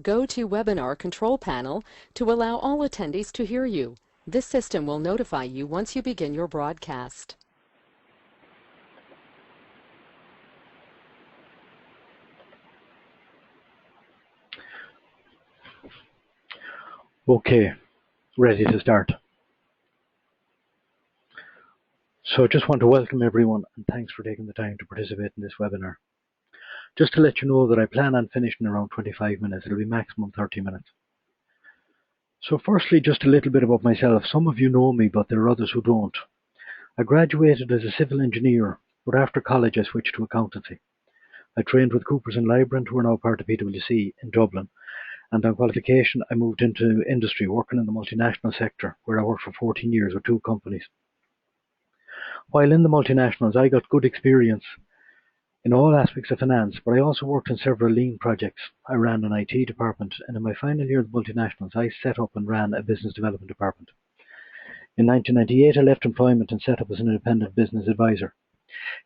Go to Webinar Control Panel to allow all attendees to hear you. This system will notify you once you begin your broadcast. Okay, ready to start. So I just want to welcome everyone and thanks for taking the time to participate in this webinar. Just to let you know that I plan on finishing around 25 minutes. It'll be maximum 30 minutes. So firstly, just a little bit about myself. Some of you know me, but there are others who don't. I graduated as a civil engineer, but after college I switched to accountancy. I trained with Coopers and Lybrand, who are now part of PwC in Dublin. And on qualification, I moved into industry, working in the multinational sector, where I worked for 14 years with 2 companies. While in the multinationals, I got good experience in all aspects of finance, but I also worked in several lean projects. I ran an IT department, and in my final year of the multinationals, I set up and ran a business development department. In 1998, I left employment and set up as an independent business advisor.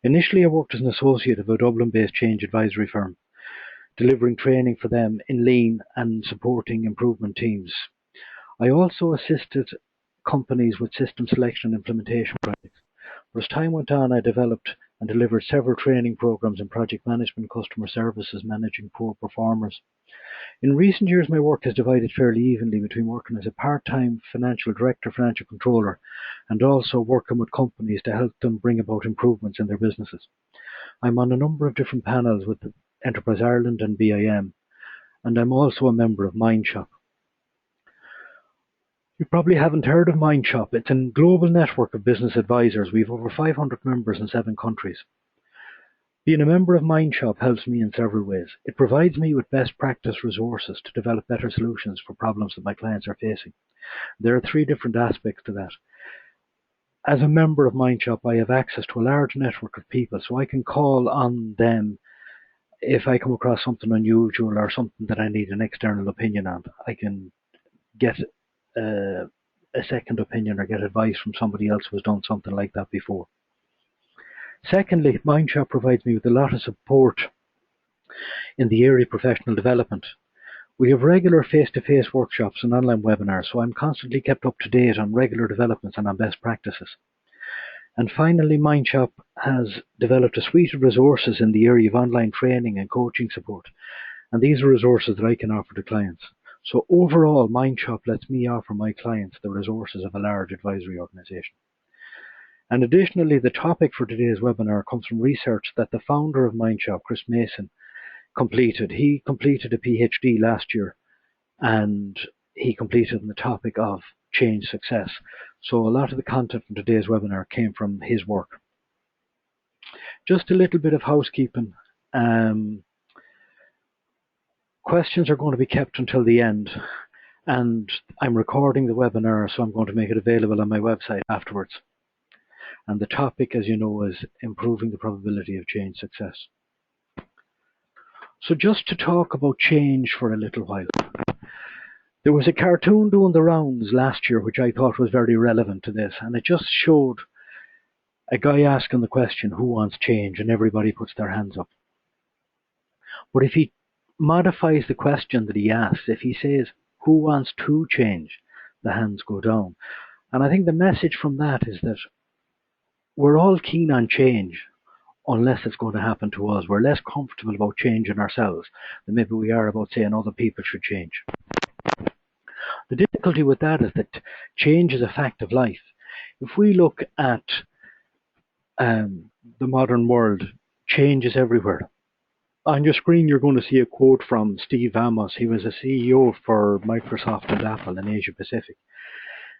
Initially, I worked as an associate of a Dublin-based change advisory firm, delivering training for them in lean and supporting improvement teams. I also assisted companies with system selection and implementation projects. But as time went on, I developed and delivered several training programs in project management, customer services, managing poor performers. In recent years, my work is divided fairly evenly between working as a part-time financial director, financial controller, and also working with companies to help them bring about improvements in their businesses. I'm on a number of different panels with Enterprise Ireland and BIM, and I'm also a member of MindShop. You probably haven't heard of MindShop. It's a global network of business advisors. We have over 500 members in 7 countries. Being a member of MindShop helps me in several ways. It provides me with best practice resources to develop better solutions for problems that my clients are facing. There are 3 different aspects to that. As a member of MindShop, I have access to a large network of people, so I can call on them if I come across something unusual or something that I need an external opinion on. I can get a second opinion or get advice from somebody else who has done something like that before. Secondly, MindShop provides me with a lot of support in the area of professional development. We have regular face-to-face workshops and online webinars, so I'm constantly kept up to date on regular developments and on best practices. And finally, MindShop has developed a suite of resources in the area of online training and coaching support, and these are resources that I can offer to clients. So overall, MindShop lets me offer my clients the resources of a large advisory organisation. And additionally, the topic for today's webinar comes from research that the founder of MindShop, Chris Mason, completed. He completed a PhD last year, and he completed on the topic of change success. So a lot of the content from today's webinar came from his work. Just a little bit of housekeeping. Questions are going to be kept until the end, and I'm recording the webinar, so I'm going to make it available on my website afterwards. And the topic, as you know, is improving the probability of change success. So just to talk about change for a little while. There was a cartoon doing the rounds last year which I thought was very relevant to this, and it just showed a guy asking the question, who wants change? And everybody puts their hands up. But if he modifies the question that he asks, if he says, who wants to change? The hands go down. And I think the message from that is that we're all keen on change unless it's going to happen to us. We're less comfortable about changing ourselves than maybe we are about saying other people should change. The difficulty with that is that change is a fact of life. If we look at the modern world, change is everywhere. On your screen, you're going to see a quote from Steve Amos. He was a CEO for Microsoft and Apple in Asia Pacific.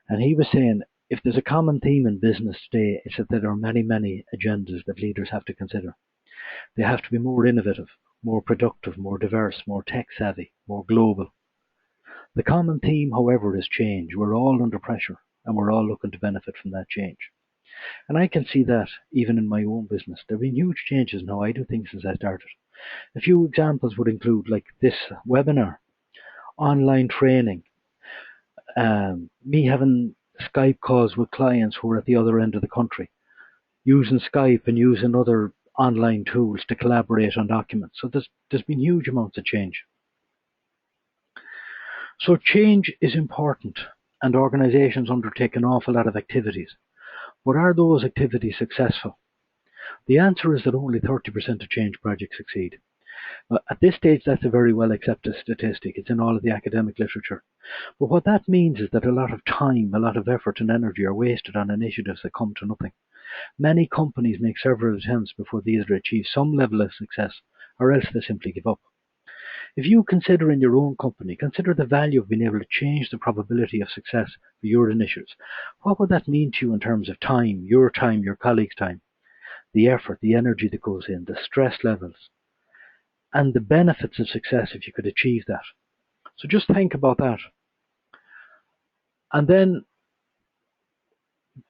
And he was saying, if there's a common theme in business today, it's that there are many, many agendas that leaders have to consider. They have to be more innovative, more productive, more diverse, more tech-savvy, more global. The common theme, however, is change. We're all under pressure, and we're all looking to benefit from that change. And I can see that even in my own business. There have been huge changes in how I do things since I started. A few examples would include like this webinar, online training, me having Skype calls with clients who are at the other end of the country, using Skype and using other online tools to collaborate on documents. So there's been huge amounts of change. So change is important, and organizations undertake an awful lot of activities. But are those activities successful? The answer is that only 30% of change projects succeed. At this stage, that's a very well accepted statistic. It's in all of the academic literature. But what that means is that a lot of time, a lot of effort and energy are wasted on initiatives that come to nothing. Many companies make several attempts before they either achieve some level of success or else they simply give up. If you consider in your own company, consider the value of being able to change the probability of success for your initiatives. What would that mean to you in terms of time, your colleagues' time, the effort, the energy that goes in, the stress levels, and the benefits of success if you could achieve that? So just think about that. And then,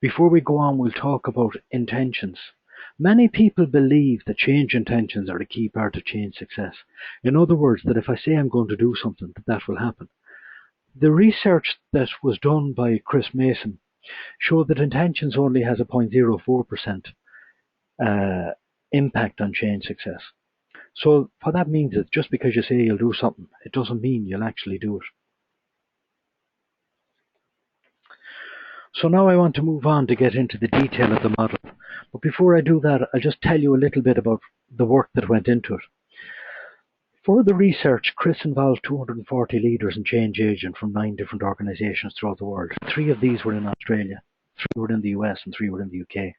before we go on, we'll talk about intentions. Many people believe that change intentions are the key part of change success. In other words, that if I say I'm going to do something, that will happen. The research that was done by Chris Mason showed that intentions only has a 0.04% impact on change success. So what that means is just because you say you'll do something, it doesn't mean you'll actually do it. So now I want to move on to get into the detail of the model. But before I do that, I'll just tell you a little bit about the work that went into it. For the research, Chris involved 240 leaders and change agents from 9 different organisations throughout the world. 3 of these were in Australia, 3 were in the US and 3 were in the UK.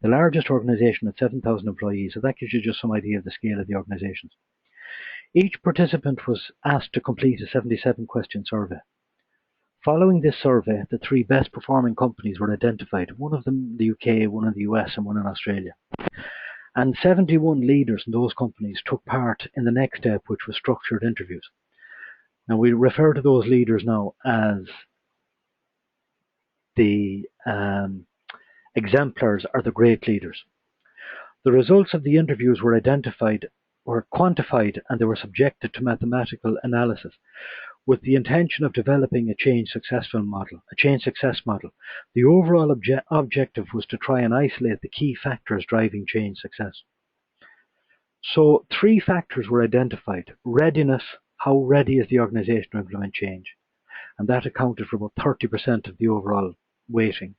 The largest organisation had 7,000 employees, so that gives you just some idea of the scale of the organisations. Each participant was asked to complete a 77-question survey. Following this survey, the 3 best performing companies were identified, one of them in the UK, one in the US and one in Australia. And 71 leaders in those companies took part in the next step, which was structured interviews. Now we refer to those leaders now as the exemplars or the great leaders. The results of the interviews were identified or quantified, and they were subjected to mathematical analysis with the intention of developing a change success model. The overall objective was to try and isolate the key factors driving change success. So 3 factors were identified. Readiness, how ready is the organisation to implement change? And that accounted for about 30% of the overall weighting.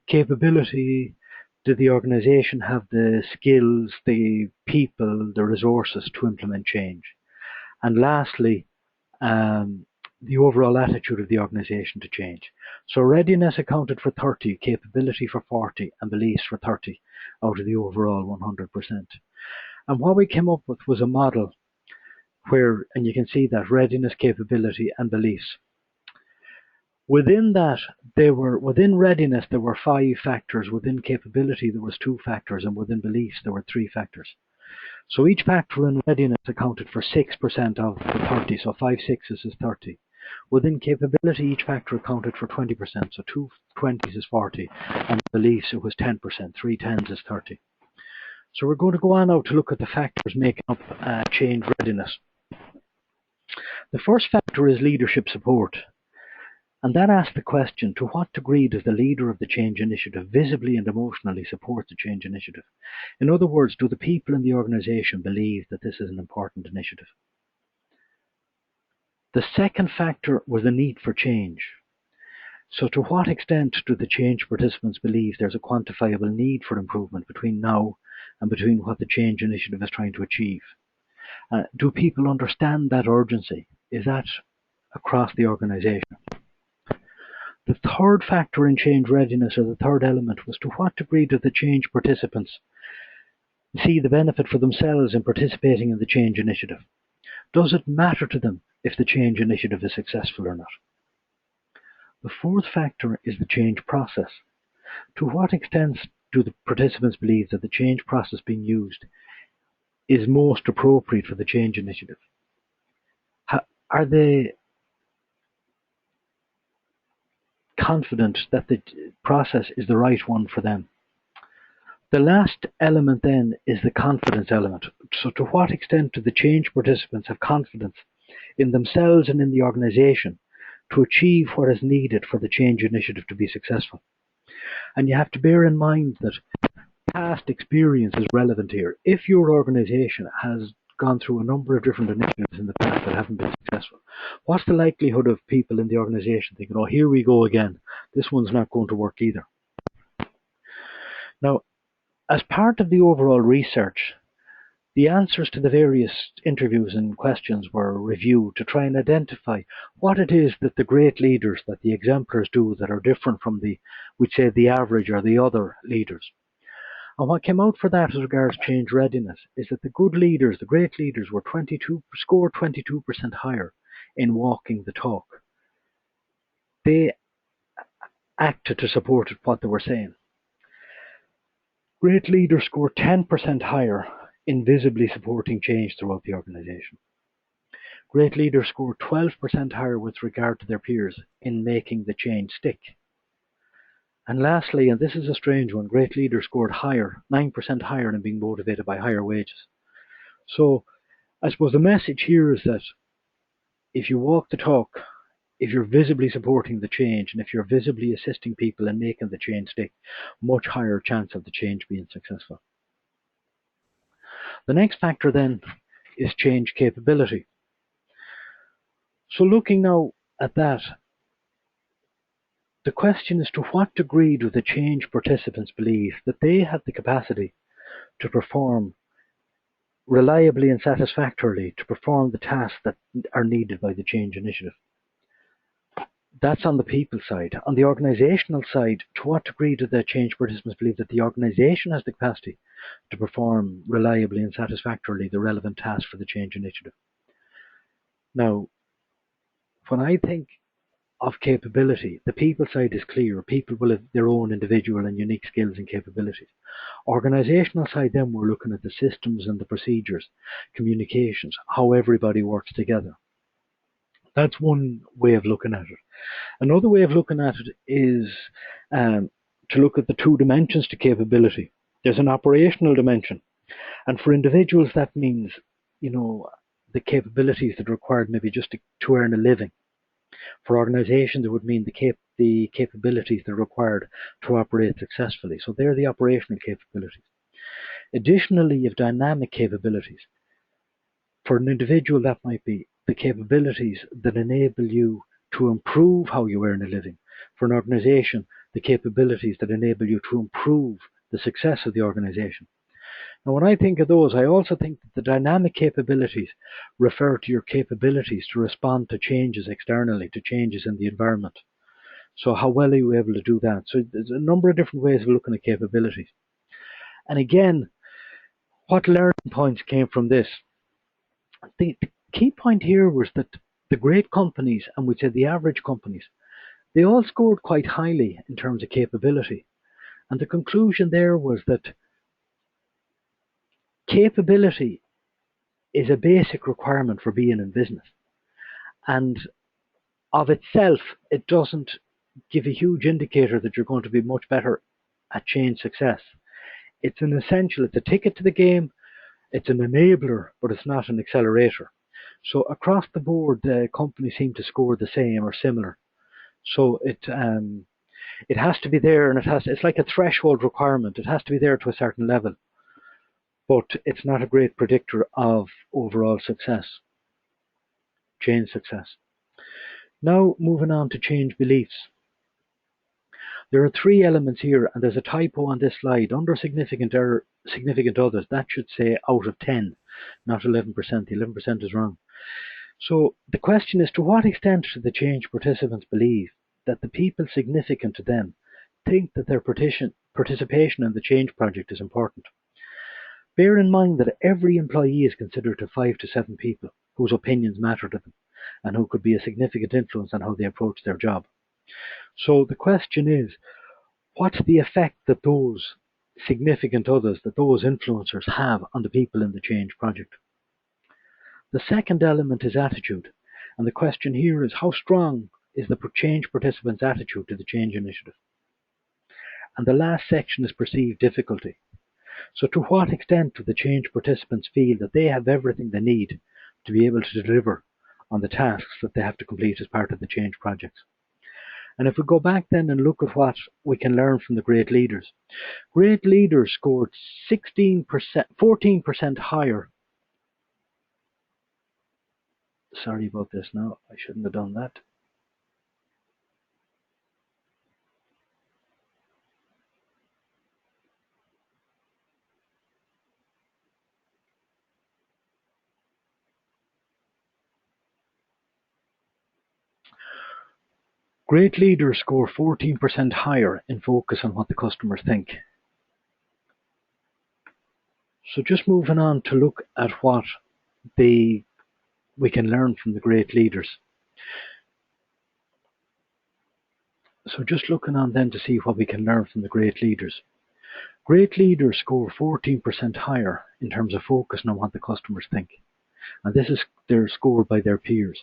Capability, did the organisation have the skills, the people, the resources to implement change? And lastly, the overall attitude of the organisation to change. So readiness accounted for 30, capability for 40, and beliefs for 30 out of the overall 100%. And what we came up with was a model where, and you can see that, readiness, capability, and beliefs. Within readiness there were 5 factors, within capability there was 2 factors, and within beliefs there were 3 factors. So each factor in readiness accounted for 6% of the 30, so 5 sixes is 30. Within capability, each factor accounted for 20%, so 2 20s is 40, and beliefs it was 10%, 3 10s is 30. So we're going to go on now to look at the factors making up change readiness. The first factor is leadership support. And that asks the question, to what degree does the leader of the change initiative visibly and emotionally support the change initiative? In other words, do the people in the organisation believe that this is an important initiative? The second factor was the need for change. So to what extent do the change participants believe there's a quantifiable need for improvement between now and between what the change initiative is trying to achieve? Do people understand that urgency? Is that across the organisation? The third factor in change readiness, or the third element, was to what degree do the change participants see the benefit for themselves in participating in the change initiative? Does it matter to them if the change initiative is successful or not? The fourth factor is the change process. To what extent do the participants believe that the change process being used is most appropriate for the change initiative? Are they confident that the process is the right one for them? The last element then is the confidence element. So to what extent do the change participants have confidence in themselves and in the organisation to achieve what is needed for the change initiative to be successful? And you have to bear in mind that past experience is relevant here. If your organisation has gone through a number of different initiatives in the past that haven't been successful. What's the likelihood of people in the organization thinking, oh, here we go again, this one's not going to work either? Now, as part of the overall research, the answers to the various interviews and questions were reviewed to try and identify what it is that the great leaders, that the exemplars do that are different from we'd say the average or the other leaders. And what came out for that as regards change readiness is that the good leaders, the great leaders, scored 22% higher in walking the talk. They acted to support what they were saying. Great leaders scored 10% higher in visibly supporting change throughout the organisation. Great leaders scored 12% higher with regard to their peers in making the change stick. And lastly, and this is a strange one, great leaders scored higher, 9% higher in being motivated by higher wages. So I suppose the message here is that if you walk the talk, if you're visibly supporting the change, and if you're visibly assisting people in making the change stick, much higher chance of the change being successful. The next factor then is change capability. So looking now at that, the question is to what degree do the change participants believe that they have the capacity to perform reliably and satisfactorily to perform the tasks that are needed by the change initiative. That's on the people side. On the organisational side, to what degree do the change participants believe that the organisation has the capacity to perform reliably and satisfactorily the relevant tasks for the change initiative? Now, when I think of capability, the people side is clear. People will have their own individual and unique skills and capabilities. Organisational side, then we're looking at the systems and the procedures, communications, how everybody works together. That's one way of looking at it. Another way of looking at it is to look at the two dimensions to capability. There's an operational dimension, and for individuals that means, the capabilities that are required maybe just to earn a living. For organisations, it would mean the capabilities that are required to operate successfully. So they're the operational capabilities. Additionally, you have dynamic capabilities. For an individual, that might be the capabilities that enable you to improve how you earn a living. For an organisation, the capabilities that enable you to improve the success of the organisation. Now, when I think of those, I also think that the dynamic capabilities refer to your capabilities to respond to changes externally, to changes in the environment. So how well are you able to do that? So there's a number of different ways of looking at capabilities. And again, what learning points came from this? The key point here was that the great companies, and we'd say the average companies, they all scored quite highly in terms of capability. And the conclusion there was that capability is a basic requirement for being in business. And of itself, it doesn't give a huge indicator that you're going to be much better at change success. It's an essential, it's a ticket to the game, it's an enabler, but it's not an accelerator. So across the board, the companies seem to score the same or similar. So it has to be there, and it's like a threshold requirement. It has to be there to a certain level, but it's not a great predictor of overall success, change success. Now moving on to change beliefs. There are three elements here, and there's a typo on this slide. Under significant error, significant others, that should say out of 10, not 11%. The 11% is wrong. So the question is, to what extent do the change participants believe that the people significant to them think that their participation in the change project is important? Bear in mind that every employee is considered to 5 to 7 people whose opinions matter to them and who could be a significant influence on how they approach their job. So the question is, what's the effect that those significant others, that those influencers have on the people in the change project? The second element is attitude, and the question here is, how strong is the change participants' attitude to the change initiative? And the last section is perceived difficulty. So to what extent do the change participants feel that they have everything they need to be able to deliver on the tasks that they have to complete as part of the change projects? And if we go back then and look at what we can learn from the great leaders scored 14% higher Sorry about this now. I shouldn't have done that. Great leaders score 14% higher in focus on what the customers think. So just moving on to look at what we can learn from the great leaders. So just looking on then to see what we can learn from the great leaders. Great leaders score 14% higher in terms of focusing on what the customers think. And this is they're scored by their peers.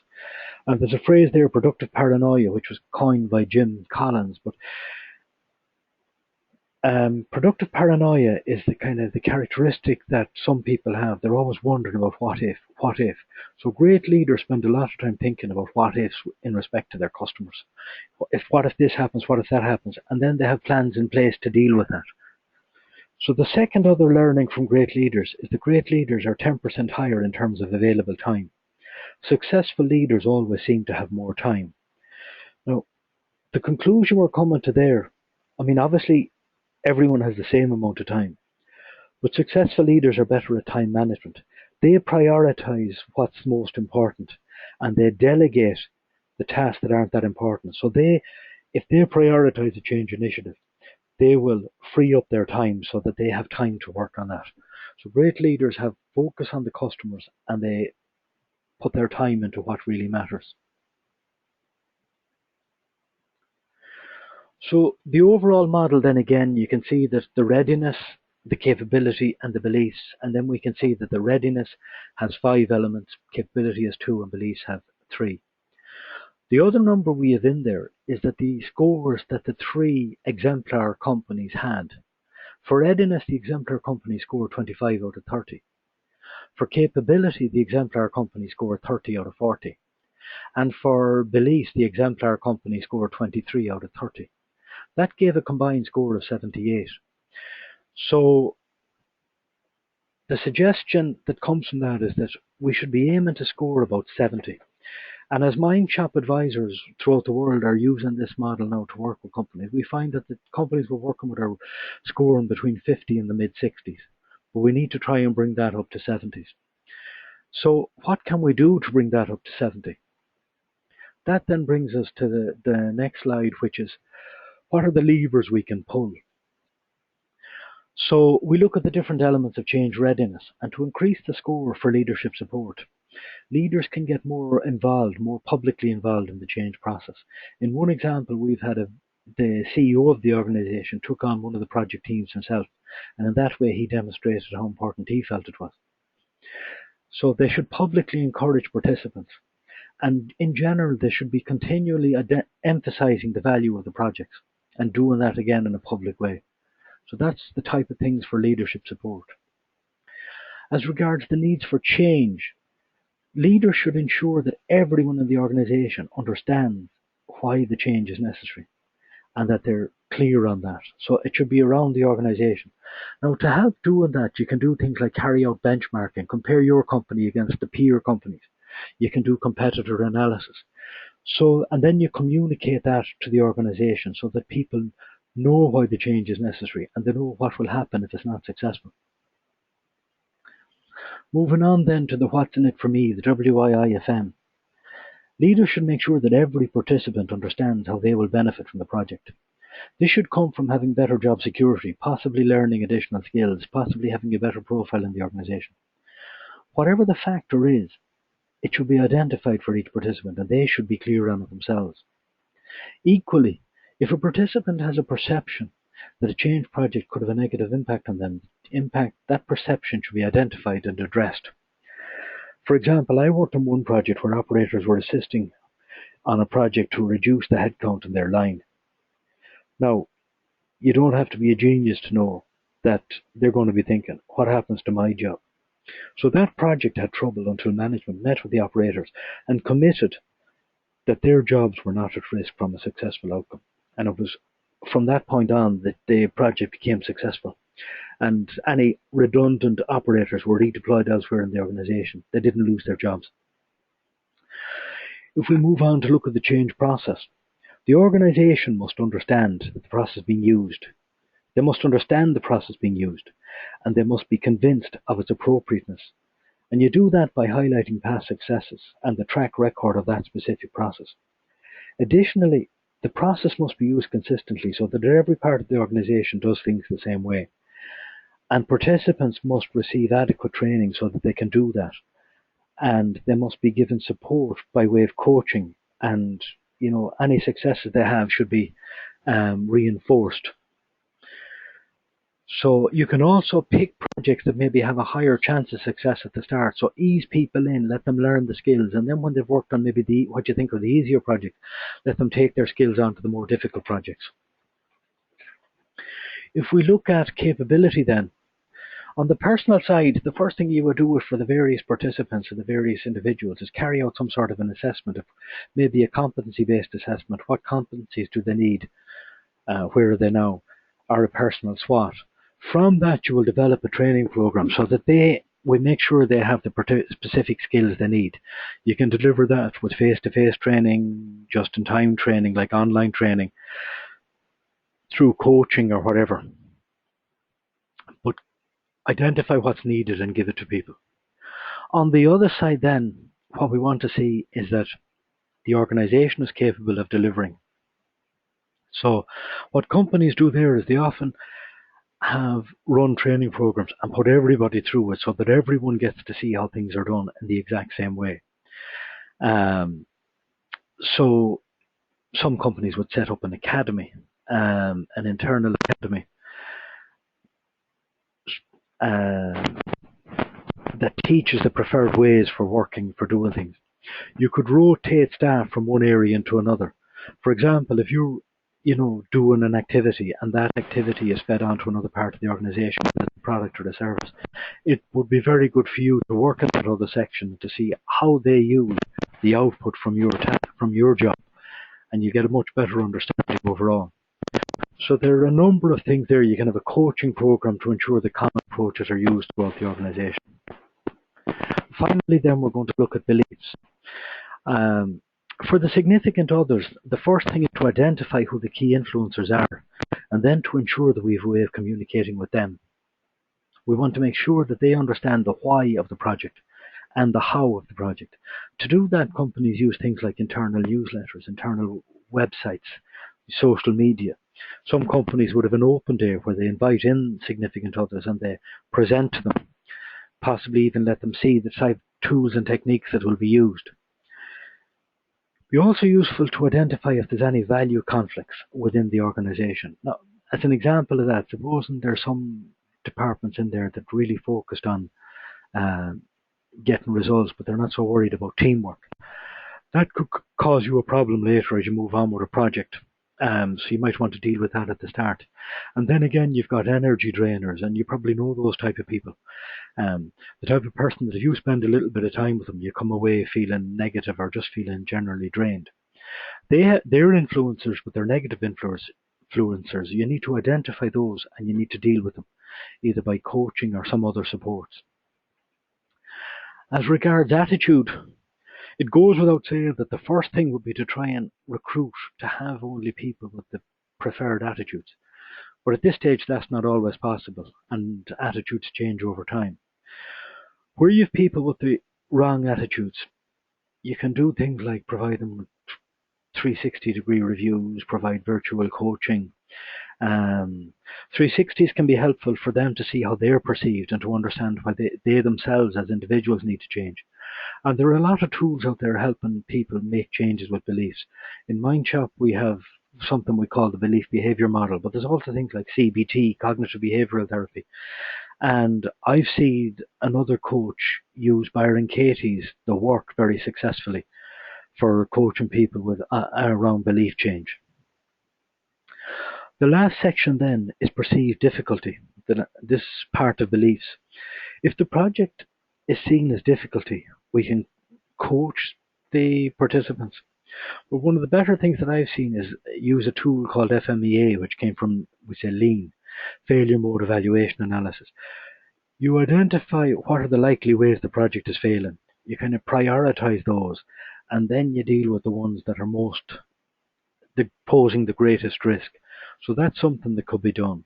And there's a phrase there, productive paranoia, which was coined by Jim Collins. But productive paranoia is the kind of the characteristic that some people have. They're always wondering about what if, what if. So great leaders spend a lot of time thinking about what ifs in respect to their customers. What if this happens? What if that happens? And then they have plans in place to deal with that. So the second other learning from great leaders is that great leaders are 10% higher in terms of available time. Successful leaders always seem to have more time. Now, the conclusion we're coming to there, I mean, obviously, everyone has the same amount of time, but successful leaders are better at time management. They prioritize what's most important, and they delegate the tasks that aren't that important. So if they prioritize a change initiative, they will free up their time so that they have time to work on that. So great leaders have focus on the customers, and they put their time into what really matters. So the overall model then again, you can see that the readiness, the capability and the beliefs, and then we can see that the readiness has 5 elements, capability has 2 and beliefs have 3. The other number we have in there is that the scores that the 3 exemplar companies had. For readiness, the exemplar company scored 25 out of 30. For capability, the exemplar company scored 30 out of 40. And for beliefs, the exemplar company scored 23 out of 30. That gave a combined score of 78. So the suggestion that comes from that is that we should be aiming to score about 70. And as mind shop advisors throughout the world are using this model now to work with companies, we find that the companies we're working with are scoring between 50 and the mid-60s. But we need to try and bring that up to 70s. So what can we do to bring that up to 70? That then brings us to the next slide, which is what are the levers we can pull? So we look at the different elements of change readiness, and to increase the score for leadership support, leaders can get more involved, more publicly involved in the change process. In one example, we've had the CEO of the organisation took on one of the project teams himself, and in that way he demonstrated how important he felt it was. So they should publicly encourage participants, and in general they should be continually emphasising the value of the projects and doing that again in a public way. So that's the type of things for leadership support. As regards the needs for change, leaders should ensure that everyone in the organisation understands why the change is necessary and that they're clear on that. So it should be around the organisation. Now, to help doing that, you can do things like carry out benchmarking, compare your company against the peer companies. You can do competitor analysis. So, and then you communicate that to the organisation so that people know why the change is necessary and they know what will happen if it's not successful. Moving on then to the what's in it for me, the WIIFM. Leaders should make sure that every participant understands how they will benefit from the project. This should come from having better job security, possibly learning additional skills, possibly having a better profile in the organisation. Whatever the factor is, it should be identified for each participant and they should be clear on it themselves. Equally, if a participant has a perception that a change project could have a negative impact on them, that perception should be identified and addressed. For example, I worked on one project where operators were assisting on a project to reduce the headcount in their line. Now, you don't have to be a genius to know that they're going to be thinking, what happens to my job? So that project had trouble until management met with the operators and committed that their jobs were not at risk from a successful outcome. And it was from that point on that the project became successful. And any redundant operators were redeployed elsewhere in the organisation. They didn't lose their jobs. If we move on to look at the change process, the organisation must understand that the process being used. They must understand the process being used, and they must be convinced of its appropriateness. And you do that by highlighting past successes and the track record of that specific process. Additionally, the process must be used consistently so that every part of the organisation does things the same way. And participants must receive adequate training so that they can do that. And they must be given support by way of coaching, and any successes they have should be reinforced. So you can also pick projects that maybe have a higher chance of success at the start. So ease people in, let them learn the skills, and then when they've worked on maybe what you think are the easier projects, let them take their skills onto the more difficult projects. If we look at capability then, on the personal side, the first thing you would do for the various participants and the various individuals is carry out some sort of an assessment, of maybe a competency-based assessment. What competencies do they need? Where are they now? Or a personal SWOT. From that, you will develop a training program so that we make sure they have the specific skills they need. You can deliver that with face-to-face training, just-in-time training, like online training, through coaching or whatever. But identify what's needed and give it to people. On the other side then, what we want to see is that the organisation is capable of delivering. So what companies do there is they often have run training programs and put everybody through it so that everyone gets to see how things are done in the exact same way. So some companies would set up an academy, an internal academy that teaches the preferred ways for working, for doing things. You could rotate staff from one area into another. For example, if you're doing an activity and that activity is fed onto another part of the organisation, the product or the service, it would be very good for you to work in that other section to see how they use the output from your job, and you get a much better understanding overall. So there are a number of things there. You can have a coaching program to ensure the common approaches are used throughout the organisation. Finally, then we're going to look at beliefs. For the significant others, the first thing is to identify who the key influencers are, and then to ensure that we have a way of communicating with them. We want to make sure that they understand the why of the project and the how of the project. To do that, companies use things like internal newsletters, internal websites, social media. Some companies would have an open day where they invite in significant others and they present to them, possibly even let them see the type of tools and techniques that will be used. It would be also useful to identify if there's any value conflicts within the organisation. Now, as an example of that, supposing there's some departments in there that really focused on getting results, but they're not so worried about teamwork. That could cause you a problem later as you move on with a project. So you might want to deal with that at the start. And then again, you've got energy drainers, and you probably know those type of people. The type of person that if you spend a little bit of time with them, you come away feeling negative or just feeling generally drained. They're influencers, but they're negative influencers. You need to identify those and you need to deal with them, either by coaching or some other supports. As regards attitude, it goes without saying that the first thing would be to try and recruit to have only people with the preferred attitudes. But at this stage, that's not always possible, and attitudes change over time. Where you have people with the wrong attitudes, you can do things like provide them with 360-degree reviews, provide virtual coaching. 360s can be helpful for them to see how they're perceived and to understand why they themselves as individuals need to change. And there are a lot of tools out there helping people make changes with beliefs. In Mindshop, we have something we call the belief behavior model, but there's also things like CBT, cognitive behavioral therapy. And I've seen another coach use Byron Katie's The Work very successfully for coaching people with around belief change. The last section then is perceived difficulty, this part of beliefs. If the project is seen as difficulty, we can coach the participants. But one of the better things that I've seen is use a tool called FMEA, which came from, we say, Lean, Failure Mode Evaluation Analysis. You identify what are the likely ways the project is failing. You kind of prioritize those, and then you deal with the ones that are posing the greatest risk. So that's something that could be done.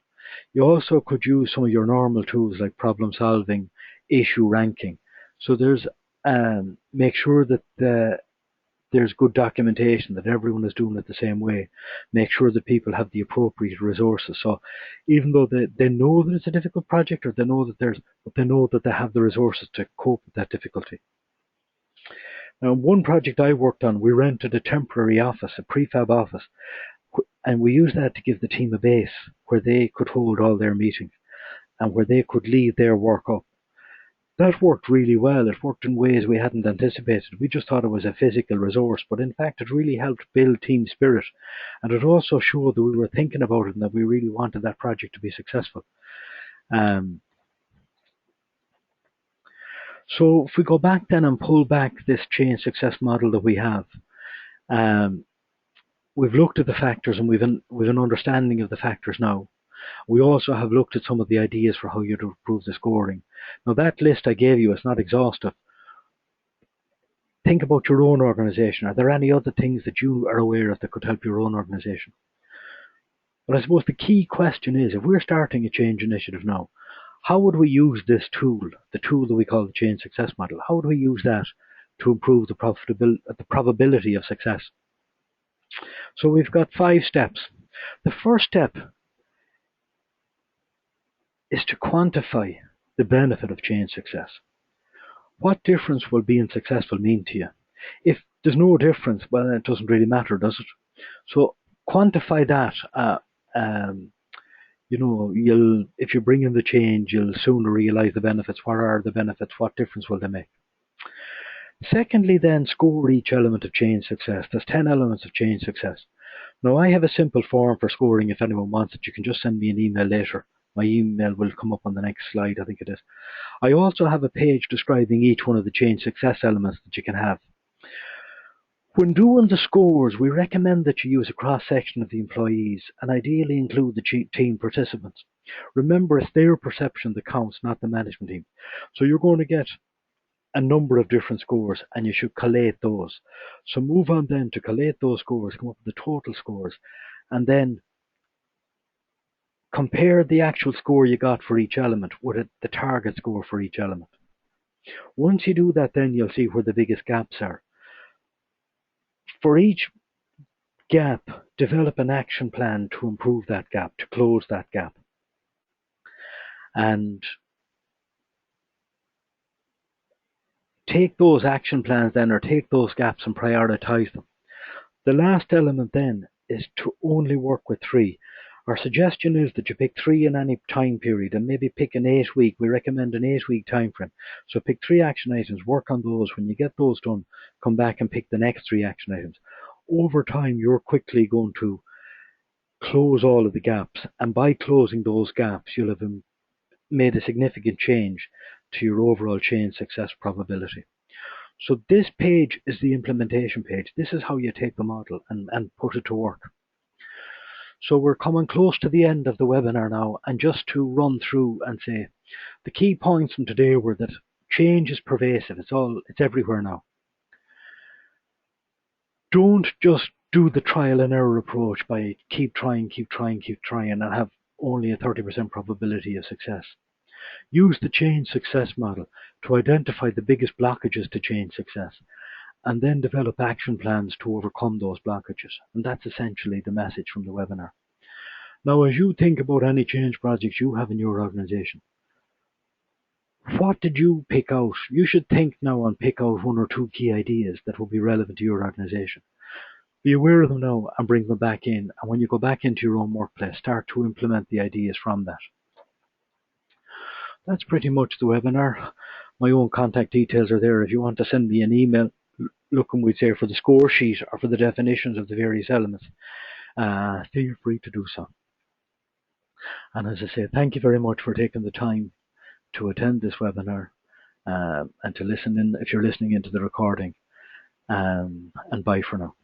You also could use some of your normal tools like problem solving, issue ranking. So make sure that there's good documentation, that everyone is doing it the same way. Make sure that people have the appropriate resources. So even though they know that it's a difficult project, or they know that they have the resources to cope with that difficulty. Now, one project I worked on, we rented a temporary office, a prefab office, and we used that to give the team a base where they could hold all their meetings and where they could leave their work up. That worked really well. It worked in ways we hadn't anticipated. We just thought it was a physical resource, but in fact it really helped build team spirit, and it also showed that we were thinking about it and that we really wanted that project to be successful. So if we go back then and pull back this change success model that we have, we've looked at the factors and we've an understanding of the factors now. We also have looked at some of the ideas for how you'd improve the scoring. Now that list I gave you is not exhaustive. Think about your own organisation. Are there any other things that you are aware of that could help your own organisation? But I suppose the key question is, if we're starting a change initiative now, how would we use this tool, the tool that we call the change success model, how would we use that to improve the probability of success? So we've got 5 steps. The first step is to quantify the benefit of change success. What difference will being successful mean to you? If there's no difference, well, it doesn't really matter, does it? So quantify that. If you bring in the change, you'll sooner realise the benefits. What are the benefits? What difference will they make? Secondly, then, score each element of change success. There's 10 elements of change success. Now, I have a simple form for scoring. If anyone wants it, you can just send me an email later. My email will come up on the next slide, I think it is. I also have a page describing each one of the change success elements that you can have. When doing the scores, we recommend that you use a cross-section of the employees and ideally include the team participants. Remember, it's their perception that counts, not the management team. So you're going to get a number of different scores and you should collate those. So move on then to collate those scores, come up with the total scores, and then compare the actual score you got for each element with the target score for each element. Once you do that, then you'll see where the biggest gaps are. For each gap, develop an action plan to improve that gap, to close that gap. And take those action plans then, or take those gaps and prioritize them. The last element then is to only work with 3. Our suggestion is that you pick 3 in any time period and maybe pick an 8-week. We recommend an 8-week time frame. So pick 3 action items, work on those. When you get those done, come back and pick the next 3 action items. Over time, you're quickly going to close all of the gaps. And by closing those gaps, you'll have made a significant change to your overall change success probability. So this page is the implementation page. This is how you take the model and put it to work. So we're coming close to the end of the webinar now, and just to run through and say the key points from today were that change is pervasive. It's everywhere now. Don't just do the trial and error approach by keep trying and have only a 30% probability of success. Use the change success model to identify the biggest blockages to change success and then develop action plans to overcome those blockages. And that's essentially the message from the webinar. Now, as you think about any change projects you have in your organization, what did you pick out? You should think now and pick out 1 or 2 key ideas that will be relevant to your organization. Be aware of them now and bring them back in. And when you go back into your own workplace, start to implement the ideas from that. That's pretty much the webinar. My own contact details are there. If you want to send me an email, looking, we'd say, for the score sheet or for the definitions of the various elements, feel free to do so. And as I say, thank you very much for taking the time to attend this webinar and to listen in if you're listening into the recording. And bye for now.